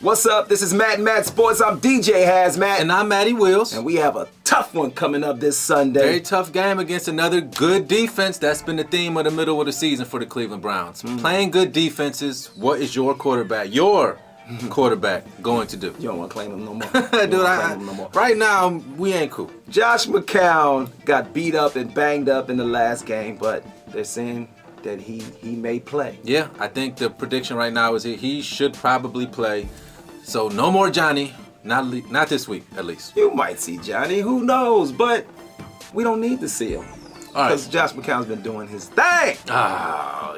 What's up? This is Matt and Matt Sports. I'm DJ Hazmat. And I'm Matty Wills. And we have a tough one coming up this Sunday. Very tough game against another good defense. That's been the theme of the middle of the season for the Cleveland Browns. Playing good defenses, what is your quarterback going to do? You don't want to claim him no more. Dude, right now, we ain't cool. Josh McCown got beat up and banged up in the last game, but they're saying that he may play. Yeah, I think the prediction right now is he should probably play. So no more Johnny, not this week at least. You might see Johnny, who knows? But we don't need to see him. All right. Because Josh McCown's been doing his thing.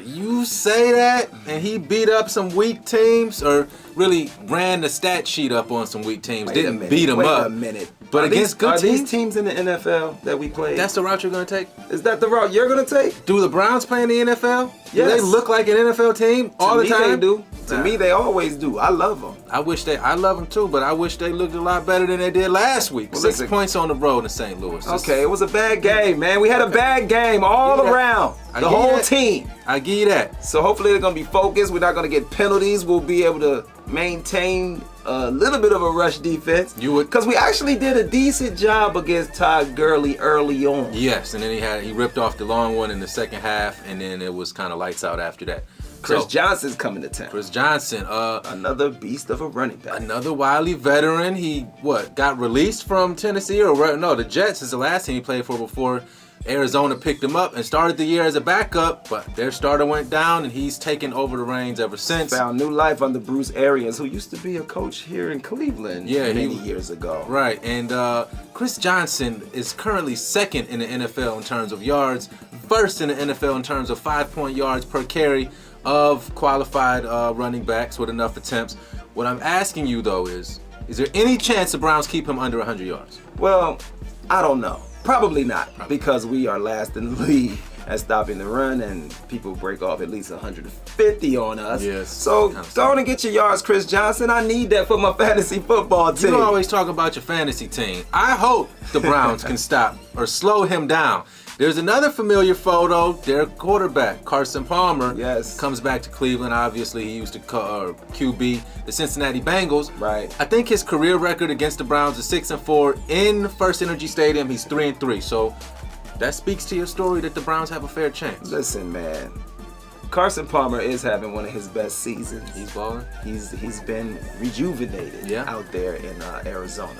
You say that, and he beat up some weak teams, or really ran the stat sheet up on some weak teams. Didn't beat them up. Wait a minute. But against good teams? Are these teams in the NFL that we played? That's the route you're going to take? Is that the route you're going to take? Do the Browns play in the NFL? Yes. Do they look like an NFL team all the time? To me, they do. To me, they always do. I love them. I love them too, but I wish they looked a lot better than they did last week. Well, 6 points on the road in St. Louis. Okay, it was a bad game, man. We had a bad game all around. The whole team. I give you that. So hopefully they're going to be focused. We're not going to get penalties. We'll be able to maintain a little bit of a rush defense. Because we actually did a decent job against Todd Gurley early on. Yes, and then he ripped off the long one in the second half, and then it was kind of lights out after that. Chris Johnson's coming to town. Chris Johnson. Another beast of a running back. Another wily veteran. He, got released from Tennessee? The Jets is the last team he played for before Arizona picked him up and started the year as a backup, but their starter went down, and he's taken over the reins ever since. Found new life under Bruce Arians, who used to be a coach here in Cleveland many years ago. Right, and Chris Johnson is currently second in the NFL in terms of yards, first in the NFL in terms of 5-point yards per carry of qualified running backs with enough attempts. What I'm asking you, though, is there any chance the Browns keep him under 100 yards? Well, I don't know. Probably not, because we are last in the league at stopping the run, and people break off at least 150 on us. Yes. So go on and get your yards, Chris Johnson. I need that for my fantasy football team. You always talk about your fantasy team. I hope the Browns can stop or slow him down. There's another familiar photo. Their quarterback, Carson Palmer, comes back to Cleveland. Obviously, he used to QB the Cincinnati Bengals. Right. I think his career record against the Browns is 6-4 in First Energy Stadium. He's 3-3. So that speaks to your story that the Browns have a fair chance. Listen, man. Carson Palmer is having one of his best seasons. He's balling. He's been rejuvenated out there in Arizona.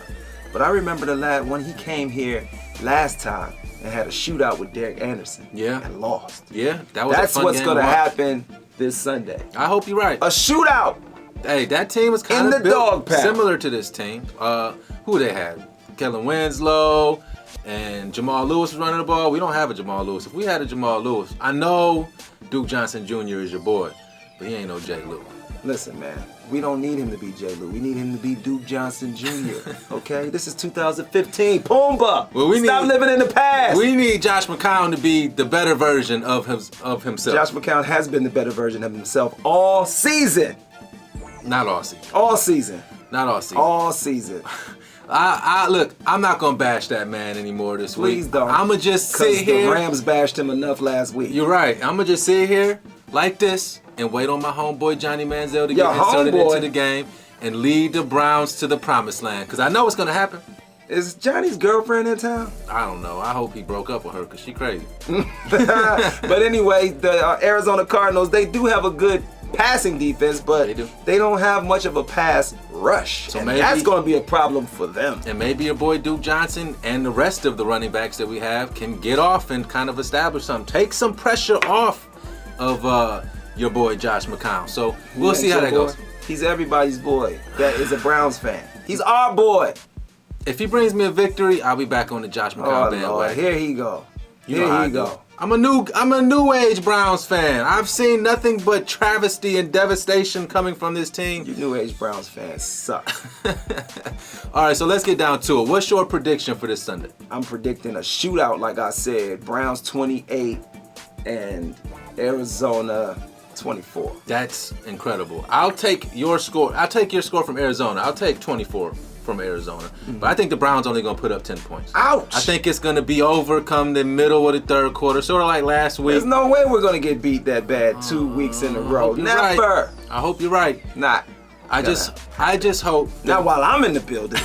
But I remember when he came here last time and had a shootout with Derek Anderson. Yeah. And lost. Yeah, that was a fun game. That's what's going to happen this Sunday. I hope you're right. A shootout. Hey, that team was kind of built similar to this team. Who they had? Kellen Winslow and Jamal Lewis was running the ball. We don't have a Jamal Lewis. If we had a Jamal Lewis, I know Duke Johnson Jr. is your boy, but he ain't no Jay Lou. Listen, man, we don't need him to be J. Lou. We need him to be Duke Johnson Jr., okay? This is 2015. Pumbaa! Stop living in the past! We need Josh McCown to be the better version of himself. Josh McCown has been the better version of himself all season. Not all season. All season. Not all season. All season. Look, I'm not going to bash that man anymore this week. Please don't. I'm going to just sit here. The Rams bashed him enough last week. You're right. I'm going to just sit here like this and wait on my homeboy Johnny Manziel to get inserted into the game and lead the Browns to the promised land. Because I know it's going to happen. Is Johnny's girlfriend in town? I don't know. I hope he broke up with her because she crazy. But anyway, the Arizona Cardinals, they do have a good passing defense, but they don't have much of a pass rush. So maybe that's going to be a problem for them. And maybe your boy Duke Johnson and the rest of the running backs that we have can get off and kind of establish something. Take some pressure off of your boy Josh McCown. So we'll see how that goes. He's everybody's boy that is a Browns fan. He's our boy. If he brings me a victory, I'll be back on the Josh McCown bandwagon. Lord, here he go. Here he go. I'm a new age Browns fan. I've seen nothing but travesty and devastation coming from this team. You new age Browns fans suck. All right, so let's get down to it. What's your prediction for this Sunday? I'm predicting a shootout, like I said. Browns 28 and Arizona 24. That's incredible. I'll take your score. I'll take your score from Arizona. I'll take 24 from Arizona. But I think the Browns only going to put up 10 points. Ouch! I think it's going to be over come the middle of the third quarter, sort of like last week. There's no way we're going to get beat that bad 2 weeks in a row. Never! I hope you're right. Not. I just hope. Not while I'm in the building.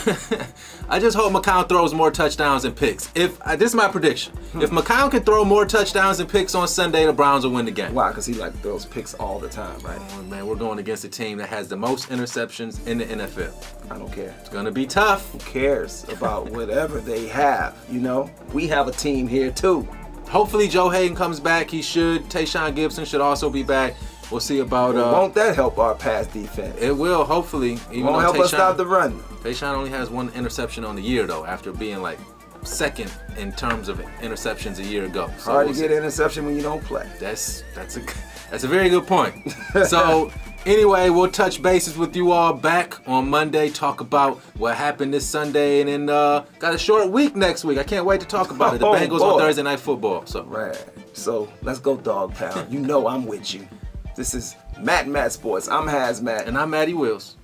I just hope McCown throws more touchdowns and picks. If this is my prediction, if McCown can throw more touchdowns and picks on Sunday, the Browns will win the game. Why? Because he throws picks all the time, right? Oh, man, we're going against a team that has the most interceptions in the NFL. I don't care. It's gonna be tough. Who cares about whatever they have? You know, we have a team here too. Hopefully Joe Hayden comes back. He should. Tayshaun Gibson should also be back. We'll see about. Won't that help our pass defense? It will, hopefully. It won't help us stop the run. Tayshaun only has 1 interception on the year, though, after being like second in terms of interceptions a year ago. So hard to get an interception when you don't play. That's a very good point. So anyway, we'll touch bases with you all back on Monday. Talk about what happened this Sunday, and then got a short week next week. I can't wait to talk about it. The Bengals on Thursday Night Football. So right. So let's go, Dog Pound. You know I'm with you. This is Matt Sports. I'm Hazmat. And I'm Matty Wills.